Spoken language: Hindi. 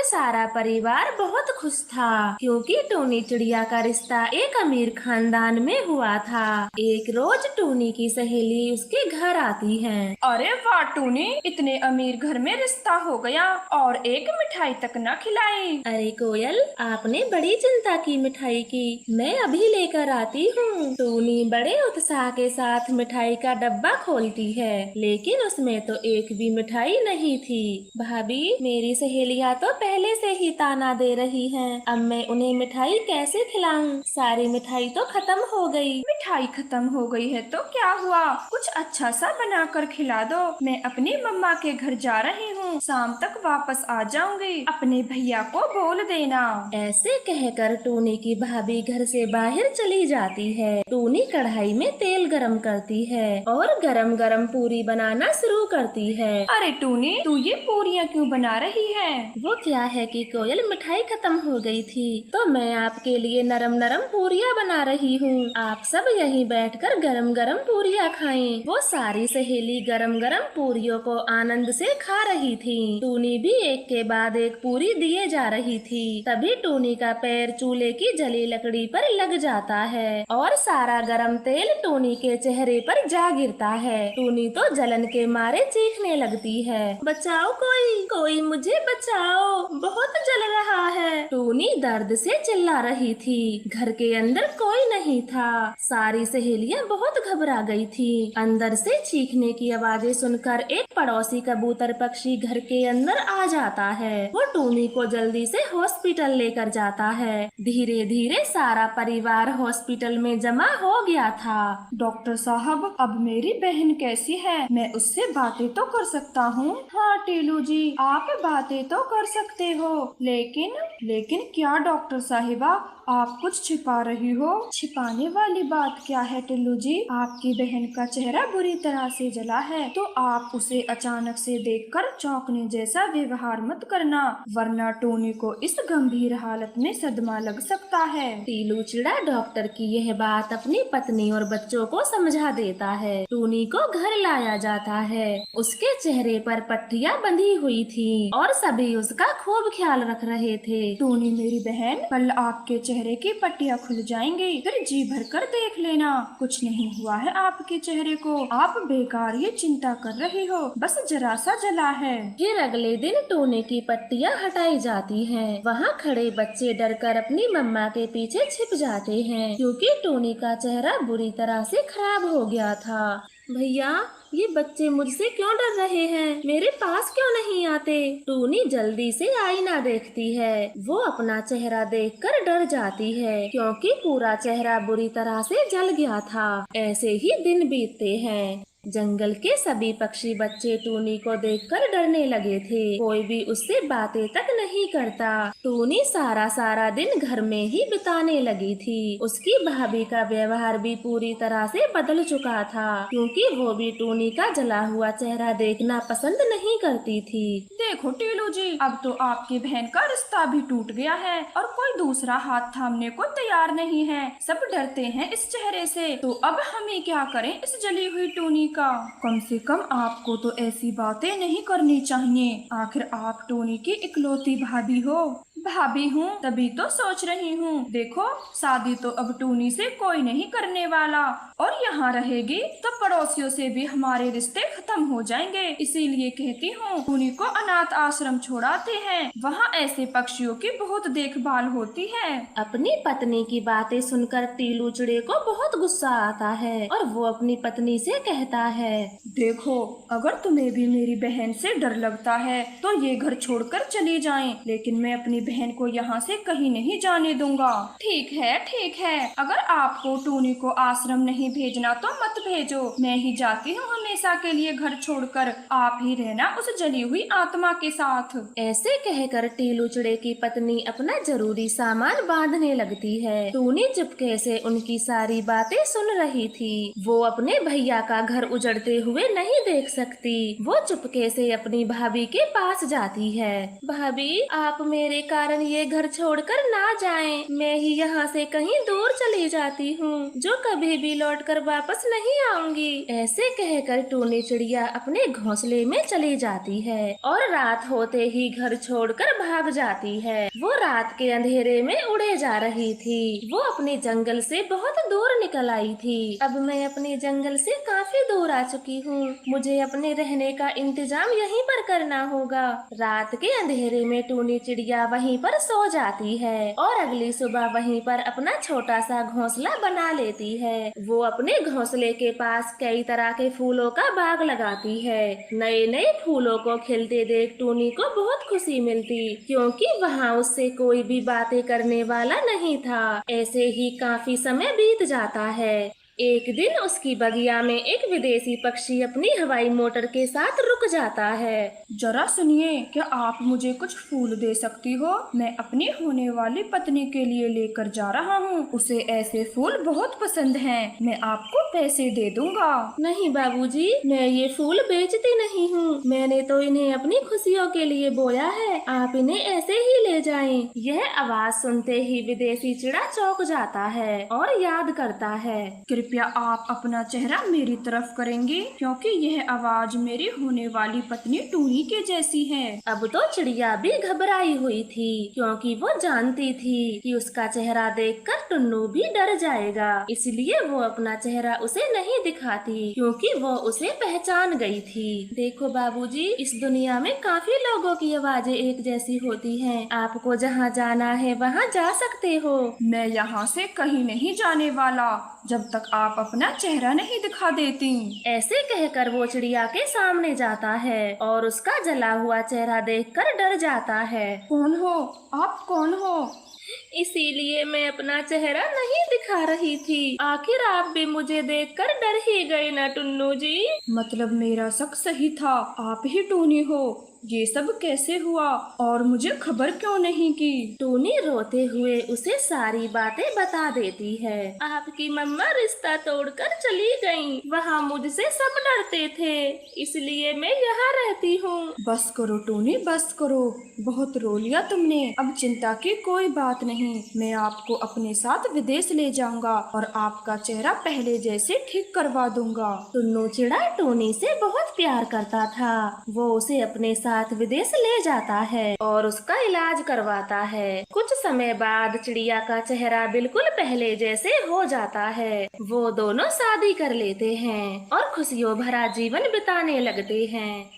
सारा परिवार बहुत खुश था क्योंकि टूनी चिड़िया का रिश्ता एक अमीर खानदान में हुआ था। एक रोज टूनी की सहेली उसके घर आती है। अरे वाह टूनी, इतने अमीर घर में रिश्ता हो गया और एक मिठाई तक न खिलाई। अरे कोयल, आपने बड़ी चिंता की मिठाई की, मैं अभी लेकर आती हूँ। टूनी बड़े उत्साह के साथ मिठाई का डब्बा खोलती है, लेकिन उसमें तो एक भी मिठाई नहीं थी। भाभी, मेरी सहेलियाँ तो पहले से ही ताना दे रही हैं, अब मैं उन्हें मिठाई कैसे खिलाऊं? सारी मिठाई तो खत्म हो गई। मिठाई खत्म हो गई है तो क्या हुआ, कुछ अच्छा सा बनाकर खिला दो। मैं अपनी मम्मा के घर जा रही हूँ, शाम तक वापस आ जाऊंगी। अपने भैया को बोल देना। ऐसे कहकर टूनी की भाभी घर से बाहर चली जाती है। टूनी कढ़ाई में तेल गरम करती है और गरम गरम पूरी बनाना शुरू करती है। अरे टूनी, तू ये पूरियाँ क्यों बना रही है? वो क्या है कि कोयल, मिठाई खत्म हो गई थी तो मैं आपके लिए नरम नरम पूरियाँ बना रही हूँ। आप सब यहीं बैठकर गरम गरम पूरियाँ खाएं। वो सारी सहेली गरम गरम पूरियों को आनंद से खा रही थी। टूनी भी एक के बाद एक पूरी दिए जा रही थी। तभी टूनी का पैर चूल्हे की जली लकड़ी पर लग जाता है और सारा गरम तेल टूनी के चेहरे पर जा गिरता है। टूनी तो जलन के मारे चीखने लगती है, बचाओ, कोई कोई मुझे बचाओ, बहुत जल रहा है। टूनी दर्द से चिल्ला रही थी। घर के अंदर कोई नहीं था। सारी सहेलियां बहुत घबरा गई थी। अंदर से चीखने की आवाजें सुनकर एक पड़ोसी कबूतर पक्षी घर के अंदर आ जाता है। वो टूनी को जल्दी से हॉस्पिटल लेकर जाता है। धीरे धीरे सारा परिवार हॉस्पिटल में जमा हो गया था। डॉक्टर साहब, अब मेरी बहन कैसी है? मैं उससे बातें तो कर सकता हूँ। हाँ टीलू जी, आप बातें तो कर सकते हो, लेकिन क्या डॉक्टर साहिबा, आप कुछ छिपा रही हो? छिपाने वाली बात क्या है टिल्लू जी? आपकी बहन का चेहरा बुरी तरह से जला है, तो आप उसे अचानक से देखकर चौंकने जैसा व्यवहार मत करना, वरना टोनी को इस गंभीर हालत में सदमा लग सकता है। टीलू चिड़ा डॉक्टर की यह बात अपनी पत्नी और बच्चों को समझा देता है। टूनी को घर लाया जाता है। उसके चेहरे पर पट्टियां बंधी हुई थी और सभी उसका खूब ख्याल रख रहे थे। टोनी मेरी बहन, कल आपके चेहरे की पट्टियां खुल जाएंगी, फिर जी भर कर देख लेना। कुछ नहीं हुआ है आपके चेहरे को, आप बेकार ये चिंता कर रही हो, बस जरा सा जला है। फिर अगले दिन टोनी की पट्टियां हटाई जाती हैं। वहाँ खड़े बच्चे डरकर अपनी मम्मा के पीछे छिप जाते हैं क्योंकि टोनी का चेहरा बुरी तरह से खराब हो गया था। भैया, ये बच्चे मुझसे क्यों डर रहे हैं? मेरे पास क्यों नहीं आते? टूनी जल्दी से आईना देखती है। वो अपना चेहरा देखकर डर जाती है क्योंकि पूरा चेहरा बुरी तरह से जल गया था। ऐसे ही दिन बीतते हैं। जंगल के सभी पक्षी बच्चे टूनी को देखकर डरने लगे थे। कोई भी उससे बातें तक नहीं करता। टूनी सारा दिन घर में ही बिताने लगी थी। उसकी भाभी का व्यवहार भी पूरी तरह से बदल चुका था क्योंकि वो भी टूनी का जला हुआ चेहरा देखना पसंद नहीं करती थी। देखो टीलू जी, अब तो आपकी बहन का रिश्ता भी टूट गया है और कोई दूसरा हाथ थामने को तैयार नहीं है। सब डरते हैं इस चेहरे से, तो अब हमें क्या करें इस जली हुई टूनी का? कम से कम आपको तो ऐसी बातें नहीं करनी चाहिए। आखिर आप टोनी की इकलौती भाभी हो। भाभी हूँ तभी तो सोच रही हूँ। देखो, शादी तो अब टूनी से कोई नहीं करने वाला और यहाँ रहेगी तो पड़ोसियों से भी हमारे रिश्ते खत्म हो जाएंगे। इसीलिए कहती हूँ टूनी को अनाथ आश्रम छोड़ाते हैं, वहाँ ऐसे पक्षियों की बहुत देखभाल होती है। अपनी पत्नी की बातें सुनकर टीलू चिड़े को बहुत गुस्सा आता है और वो अपनी पत्नी से कहता है, देखो, अगर तुम्हें भी मेरी बहन से डर लगता है तो ये घर छोड़कर चली जाएं, लेकिन मैं अपनी बहन को यहाँ से कहीं नहीं जाने दूंगा। ठीक है, अगर आपको टूनी को आश्रम नहीं भेजना तो मत भेजो, मैं ही जाती हूँ हमेशा के लिए घर छोड़कर। आप ही रहना उस जली हुई आत्मा के साथ। ऐसे कहकर टीलू चिड़े की पत्नी अपना जरूरी सामान बांधने लगती है। टूनी चुपके से उनकी सारी बातें सुन रही थी। वो अपने भैया का घर उजड़ते हुए नहीं देख सकती। वो चुपके से अपनी भाभी के पास जाती है। भाभी, आप मेरे कारण ये घर छोड़कर ना जाएं। मैं ही यहाँ से कहीं दूर चली जाती हूँ, जो कभी भी लौटकर वापस नहीं आऊंगी। ऐसे कहकर टूनी चिड़िया अपने घोंसले में चली जाती है और रात होते ही घर छोड़कर भाग जाती है। वो रात के अंधेरे में उड़े जा रही थी। वो अपने जंगल से बहुत दूर निकल आई थी। अब मैं अपने जंगल से काफी दूर आ चुकी हूँ। मुझे अपने रहने का इंतजाम यहीं पर करना होगा। रात के अंधेरे में टूनी चिड़िया वहीं पर सो जाती है और अगली सुबह वहीं पर अपना छोटा सा घोंसला बना लेती है। वो अपने घोंसले के पास कई तरह के फूलों का बाग लगाती है। नए नए फूलों को खिलते देख टूनी को बहुत खुशी मिलती, क्योंकि वहाँ उससे कोई भी बातें करने वाला नहीं था। ऐसे ही काफी समय बीत जाता है। एक दिन उसकी बगिया में एक विदेशी पक्षी अपनी हवाई मोटर के साथ रुक जाता है। जरा सुनिए, क्या आप मुझे कुछ फूल दे सकती हो? मैं अपनी होने वाली पत्नी के लिए लेकर जा रहा हूँ। उसे ऐसे फूल बहुत पसंद हैं। मैं आपको पैसे दे दूंगा। नहीं बाबूजी, मैं ये फूल बेचती नहीं हूँ। मैंने तो इन्हें अपनी खुशियों के लिए बोया है। आप इन्हें ऐसे ही ले जाएं। यह आवाज सुनते ही विदेशी चिड़ा चौंक जाता है और याद करता है। कृपया आप अपना चेहरा मेरी तरफ करेंगे, क्योंकि यह आवाज मेरी होने वाली पत्नी टूनी के जैसी है। अब तो चिड़िया भी घबराई हुई थी, क्योंकि वो जानती थी कि उसका चेहरा देखकर टुन्नू भी डर जाएगा। इसलिए वो अपना चेहरा उसे नहीं दिखाती, क्योंकि वो उसे पहचान गई थी। देखो बाबूजी, इस दुनिया में काफी लोगों की आवाजें एक जैसी होती हैं। आपको जहाँ जाना है वहाँ जा सकते हो। मैं यहाँ से कहीं नहीं जाने वाला जब तक आप अपना चेहरा नहीं दिखा देती। ऐसे कहकर वो चिड़िया के सामने जाता है और उसका जला हुआ चेहरा देखकर डर जाता है। कौन हो आप? कौन हो? इसीलिए मैं अपना चेहरा नहीं दिखा रही थी। आखिर आप भी मुझे देखकर डर ही गए ना टुन्नू जी? मतलब मेरा शक सही था, आप ही टूनी हो। ये सब कैसे हुआ और मुझे खबर क्यों नहीं की? टूनी रोते हुए उसे सारी बातें बता देती है। आपकी मम्मा रिश्ता तोड़कर चली गईं। वहाँ मुझसे सब डरते थे, इसलिए मैं यहाँ रहती हूँ। बस करो टूनी, बस करो। बहुत रो लिया तुमने। अब चिंता की कोई बात नहीं। मैं आपको अपने साथ विदेश ले जाऊंगा और आपका चेहरा पहले जैसे ठीक करवा दूंगा। टुन्नू चिड़ा टूनी से बहुत प्यार करता था। वो उसे अपने साथ विदेश ले जाता है और उसका इलाज करवाता है। कुछ समय बाद चिड़िया का चेहरा बिल्कुल पहले जैसे हो जाता है। वो दोनों शादी कर लेते हैं और खुशियों भरा जीवन बिताने लगते हैं।